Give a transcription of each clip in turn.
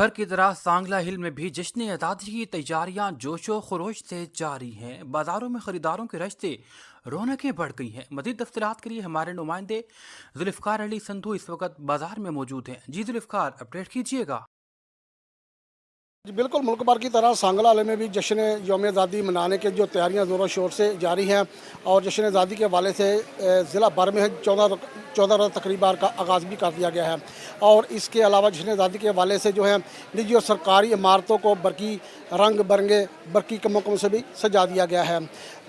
भर की तरह सांगला हिल में भी जश्न आज़ादी की तैयारियां जोशो खरोश से जारी हैं। बाजारों में खरीदारों के रश्ते रौनकें बढ़ गई हैं। मज़ीद तफसीलात के लिए हमारे नुमाइंदे जुल्फ़िकार अली संधू इस वक्त बाजार में मौजूद हैं। जी जुल्फ़िकार, अपडेट कीजिएगा। जी बिल्कुल, मुल्क भर की तरह सांगला जिले में भी जश्न यौम आज़ादी मनाने के जो तैयारियां ज़ोरों शोर से जारी हैं और जश्न आज़ादी के हवाले से ज़िला भर में 14 रोज़ तकरीबात का आगाज़ भी कर दिया गया है। और इसके अलावा जश्न आज़ादी के हवाले से जो है निजी और सरकारी इमारतों को रंग बिरंगे बरकी कमों से भी सजा दिया गया है।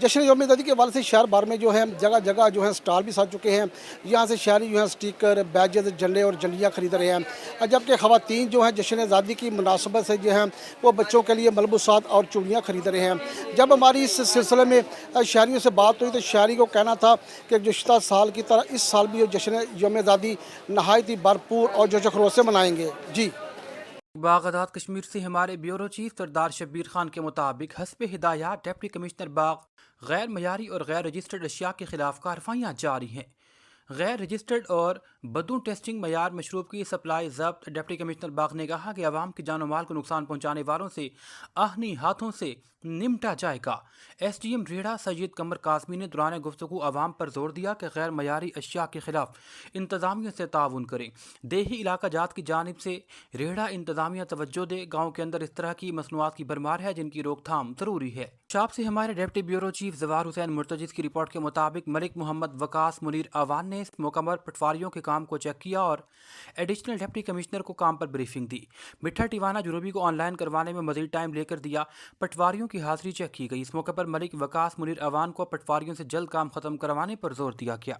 जश्न यौम आज़ादी के हवाले से शहर भर में जो है जगह जगह जो है स्टॉल भी सज चुके हैं। यहाँ से शहरी जो है स्टिकर, बैजेस, झंडे और झंडियाँ खरीद रहे हैं, जबकि ख़वातीन जो है जश्न आज़ादी की मुनासबत से जो है वो बच्चों के लिए मलबूसात और चूड़ियाँ खरीद रहे हैं। जब हमारी इस सिलसिले में शहरियों से बात हुई तो शहरी को कहना था कि गुज़श्ता साल की तरह इस साल भी जश्न यौम आज़ादी नहायत ही भरपूर और जोश खरोश से मनाएंगे। जी बागदाद कश्मीर से हमारे ब्यूरो चीफ सरदार शब्बीर खान के मुताबिक हस्ब हिदायत डिप्टी कमिश्नर बाग गैर मयारी और गैर रजिस्टर्ड अशिया के खिलाफ कार्रवाइयाँ जारी हैं। गैर रजिस्टर्ड और बदून टेस्टिंग मयार मशरूब की सप्लाई जब्त। डिप्टी कमिश्नर बाग ने कहा कि अवाम के जानो माल को नुकसान पहुँचाने वालों से आहनी हाथों से निमटा जाएगा। SDM रेड़ा सैयद कमर कासमी ने दौरान गुफ्तगू अवाम पर जोर दिया कि गैर मयारी अशिया के खिलाफ इंतज़ामिया से ताउन करें। देही इलाका जात की जानिब से रेड़ा इंतज़ामिया तवज्जो दे। गाँव के अंदर इस तरह की मसनूआत की भरमार है जिनकी रोकथाम ज़रूरी है। शाप से हमारे डिप्टी ब्यूरो चीफ जवार हुसैन मुर्तजिज़ की रिपोर्ट के मुताबिक मलिक मोहम्मद वकास मुनीर आवान ने इस मौका पर पटवारियों के काम को चेक किया और एडिशनल डिप्टी कमिश्नर को काम पर ब्रीफिंग दी। मिठा टिवाना जुनूबी को ऑनलाइन करवाने में मजीद टाइम लेकर दिया। पटवारियों की हाजिरी चेक की गई। इस मौके पर मलिक वकास मुनीर आवान को पटवारियों से जल्द काम खत्म करवाने पर जोर दिया गया।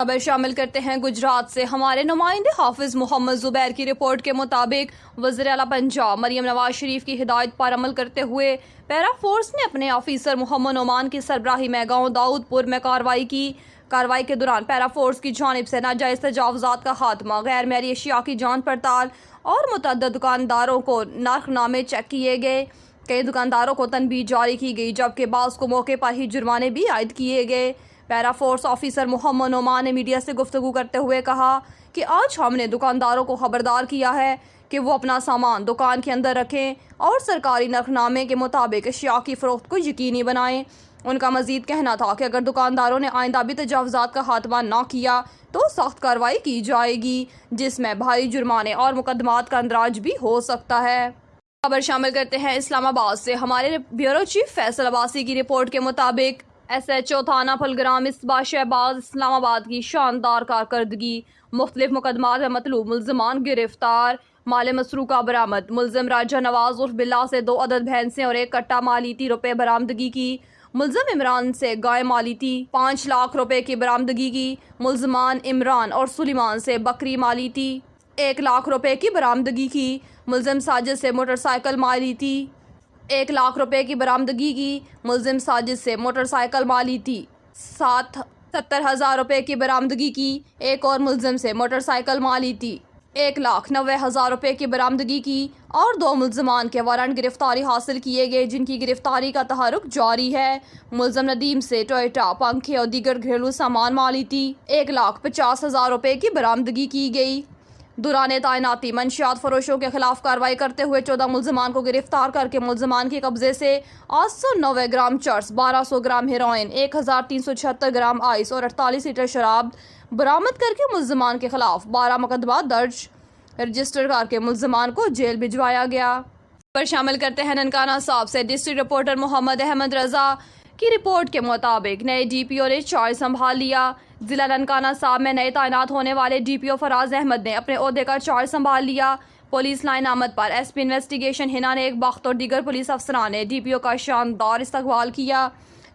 खबर शामिल करते हैं गुजरात से हमारे नुमाइंदे हाफिज मोहम्मद जुबैर की रिपोर्ट के मुताबिक वज़ीर आला पंजाब मरियम नवाज शरीफ की हिदायत पर अमल करते हुए पैरा फोर्स ने अपने ऑफिसर मोहम्मद ओमान की सरबराही में गाँव दाऊदपुर में कार्रवाई की। कार्रवाई के दौरान पैरा फोर्स की जानिब से नाजायज़ तजावुज़ात का खात्मा, गैर मेरी अशिया की जांच पड़ताल और मुतअद्दिद दुकानदारों को नर्खनामे चेक किए गए। कई दुकानदारों को तनबीह जारी की गई, जबकि बाज़ को मौके पर ही जुर्माने भी आयद किए गए। Para force officer Mohammad Oman ने मीडिया से गुफ्तगू करते हुए कहा कि आज हमने दुकानदारों को खबरदार किया है कि वो अपना सामान दुकान के अंदर रखें और सरकारी नर्खनामे के मुताबिक अशिया की फ़रोख्त को यकीनी बनाएं। उनका मजीद कहना था कि अगर दुकानदारों ने आइंदा भी तजावुज़ात का खात्मा ना किया तो सख्त कार्रवाई की जाएगी, जिसमें भारी जुर्माने और मुकदमात का अंदराज भी हो सकता है। खबर शामिल करते हैं इस्लामाबाद से हमारे ब्यूरो चीफ फैसल अब्बासी की रिपोर्ट के मुताबिक SHO थाना फुलग्राम इसबा शहबाज इस्लामाबाद की शानदार कारकर्दगी, मुख्तलिफ मुकदमात में मतलूब मुल्ज़मान गिरफ्तार, माल मसरूका बरामद। मुल्ज़िम राजा नवाज उर्फ बिल्ला से 2 अदद भैंसें और 1 कट्टा मालीती रुपए बरामदगी की। मुल्ज़िम इमरान से गाय मालीती 5 लाख रुपए की बरामदगी की। मुल्ज़मान इमरान और सुलेमान से बकरी मालीती 1 लाख रुपए की बरामदगी की। मुल्ज़िम साजिद से मोटरसाइकिल मालीती 1 लाख रुपए की बरामदगी की। मुल्ज़िम साजिद से मोटरसाइकिल मालीती 70,000 रुपए की बरामदगी की। एक और मुल्ज़िम से मोटरसाइकिल मालीती 1,90,000 रुपए की बरामदगी की और 2 मुल्ज़मान के वारंट गिरफ्तारी हासिल किए गए, जिनकी गिरफ्तारी का तहरुक जारी है। मुल्ज़िम नदीम से टोयोटा, पंखे और दीगर घरेलू सामान मालीती 1,50,000 रुपए की बरामदगी की गई। दौरान तैनाती मंशियात फरोशों के खिलाफ कार्रवाई करते हुए 14 मुल्ज़मान को गिरफ्तार करके मुल्ज़मान के कब्जे से 890 ग्राम चर्स, 1200 ग्राम हेरोइन, 1376 ग्राम आइस और 48 लीटर शराब बरामद करके मुल्ज़मान के खिलाफ 12 मुकदमा दर्ज रजिस्टर करके मुल्ज़मान को जेल भिजवाया गया। पर शामिल करते हैं ननकाना साहब से डिस्ट्रिक्ट रिपोर्टर मोहम्मद अहमद रजा की रिपोर्ट के मुताबिक नए DPO ने चार्ज संभाल लिया। जिला ननकाना साहब में नए तैनात होने वाले DPO फराज अहमद ने अपने ओहदे का चार्ज संभाल लिया। पुलिस लाइन आमद पर SP इन्वेस्टिगेशन हिना ने एक बख्त और दीगर पुलिस अफसरान ने DPO का शानदार इस्तकबाल किया।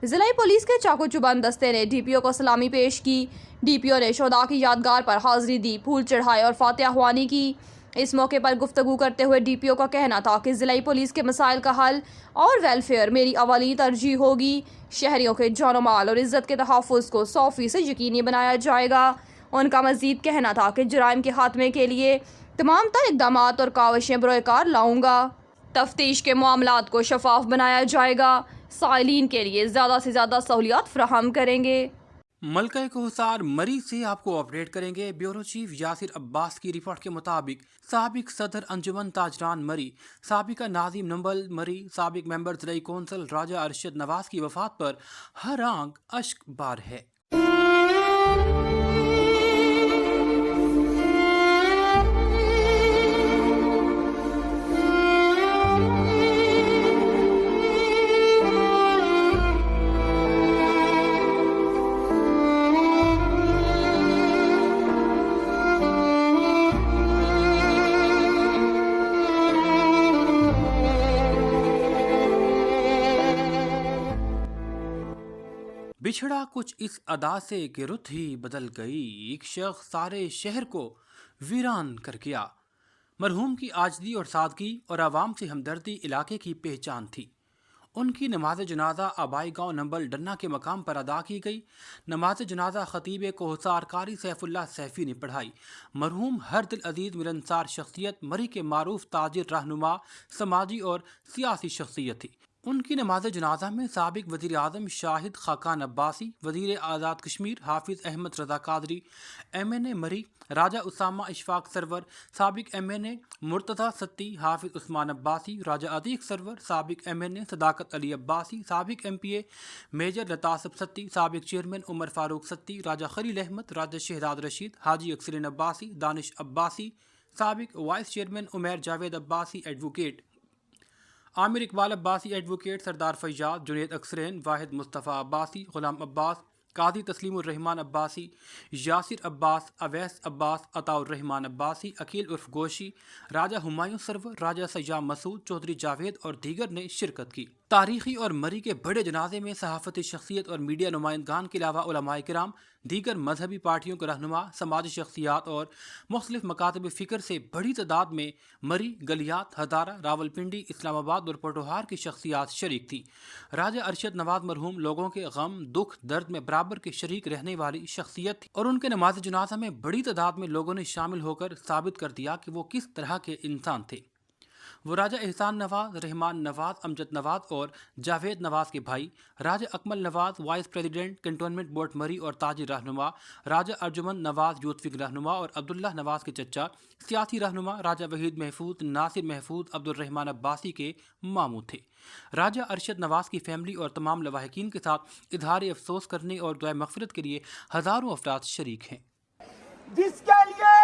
जिला पुलिस के चाकू चुबंद दस्ते ने DPO को सलामी पेश की। DPO ने शोदा की यादगार पर हाजिरी दी, फूल चढ़ाए और फातिहा ख्वानी की। इस मौके पर गुफ्तगू करते हुए DPO का कहना था कि ज़िला पुलिस के मसाइल का हल और वेलफेयर मेरी अवली तरजीह होगी। शहरियों के जानो माल और इज़्ज़त के तहफ़्फ़ुज़ को 100% यकीनी बनाया जाएगा। उनका मज़ीद कहना था कि जुराइम के खात्मे के लिए तमाम तर इक़दामात और काविशें बरोकार लाऊंगा। तफ्तीश के मामलात को शफाफ बनाया जाएगा। साइलीन के लिए ज़्यादा से ज़्यादा सहूलियात फ़राहम करेंगे। मलका कोहसार मरी से आपको अपडेट करेंगे। ब्यूरो चीफ यासिर अब्बास की रिपोर्ट के मुताबिक साबिक सदर अंजुमन ताजरान मरी, साबिका नाजिम नंबल मरी, साबिक मेंबर ज़िला कौंसल राजा अरशद नवाज की वफात पर हर आंख अश्क बार है। बिछड़ा कुछ इस अदा से कि रुत ही बदल गई, एक शख्स सारे शहर को वीरान कर गया। मरहूम की आजदी और सादगी और आवाम से हमदर्दी इलाके की पहचान थी। उनकी नमाज जनाजा आबाई गांव नंबल डन्ना के मकाम पर अदा की गई। नमाज जनाजा खतीब कोहसार कारी सैफुल्लाह सैफी ने पढ़ाई। मरहूम हर दिल अजीज मिलनसार शख्सियत, मरी के मारूफ ताजिर, रहनुमा, समाजी और सियासी शख्सियत थी। उनकी नमाज जनाजा में साबिक वज़ीर आज़म शाहिद खाकान अब्बासी, वज़ीर आज़ाद कश्मीर हाफिज़ अहमद रज़ा कादरी, MNA मरी राजा उसामा इशफाक सरवर, साबिक MNA मुर्तज़ा सत्ती, हाफिज़ उस्मान अब्बासी, राजा अतीक सरवर, साबिक MNA सदाकत अली अब्बासी, साबिक MPA मेजर लतासब सत्ती, साबिक चेयरमैन उमर फारूक सत्ती, राजा खलील अहमद, राजा शहजाद रशीद, हाजी अक्सरीन अब्बासी, दानिश अब्बासी, साबिक vice chairman Umair Javed Abbasi, advocate Aamir Iqbal Abbasi, advocate Sardar Fayyaz, Junaid Aksarain, Wahid Mustafa Abbasi, Ghulam Abbas, Qazi Tasleemur Rehman Abbasi, Yasir Abbas, Awais Abbas, Ataur Rahman Abbasi, Aqeel उर्फ गोशी, राजा हुमायूं सरवर, राजा सयाम मसूद, चौधरी जावेद और दीगर ने शिरकत की। तारीखी और मरी के बड़े जनाजे में सहाफ़ती शख्सियत और मीडिया नुमाइंदगान के अलावा उलमाए किराम, दीगर मजहबी पार्टियों के रहनुमा, समाजी शख्सियात और मुख्तलिफ मकातब फ़िक्र से बड़ी तादाद में मरी, गलियात, हज़ारा, रावलपिंडी, इस्लामाबाद और पोटोहार की शख्सियात शरीक थी। राजा अरशद नवाज मरहूम लोगों के गम, दुख, दर्द में बराबर के शरीक रहने वाली शख्सियत थी और उनके नमाज जनाजा में बड़ी तादाद में लोगों ने शामिल होकर साबित कर दिया कि वो किस तरह के इंसान थे। वो राजा एहसान नवाज, रहमान नवाज, अमजद नवाज और जावेद नवाज के भाई, Raja Akmal Nawaz, vice president cantonment board Murree और ताजिर रहनुमा, राजा अर्जुमन नवाज, यूथ फिक रहनुमा और अब्दुल्ला नवाज के चचा, सियासी रहनुमा, राजा वहीद महफूज, नासिर महफूज, अब्दुर्रहमान अब्बासी के मामू थे। राजा अरशद नवाज की फैमिली और तमाम लवाहिकीन के साथ इजहार अफसोस करने और दुआ मग़फ़िरत के लिए हज़ारों अफराद शरीक हैं। जिसके लिए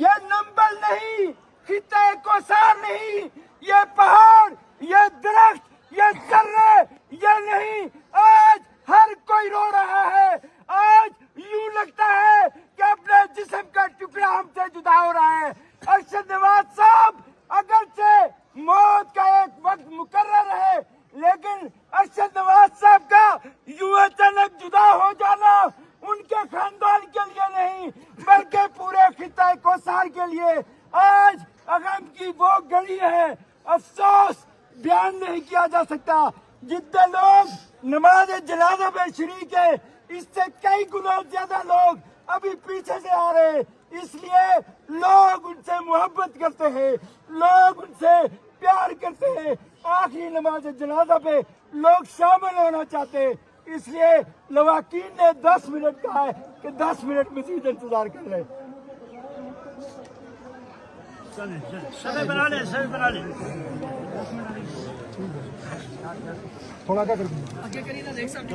ये नंबल नहीं, खिते कोसार नहीं, ये पहाड़, ये दरख्त, ये जर्रे, ये नहीं, आज हर कोई रो रहा है। आज यूं लगता है कि अपने जिस्म का टुकड़ा हमसे जुदा हो रहा है। अरशद नवाज साहब अगरचे मौत का एक वक्त मुकर्रर है, लेकिन अरशद नवाज साहब का यूं अचानक जुदा हो जाना उनके खानदान के लिए नहीं बल्कि पूरे खिता कोसार के लिए आज अगम की वो घड़ी है। अफसोस बयान नहीं किया जा सकता। जितने लोग नमाज जनाजा में शरीक है, इससे कई गुना ज्यादा लोग अभी पीछे से आ रहे हैं। इसलिए लोग उनसे मोहब्बत करते हैं, लोग उनसे प्यार करते हैं। आखिरी नमाज जनाजा पे लोग शामिल होना चाहते हैं। इसलिए लवाकीन ने 10 मिनट कहा है कि 10 मिनट मजीद इंतजार कर रहे हैं। सभी बना ले, सभी बना ले। थोड़ा क्या आगे करिए ना, देख सकते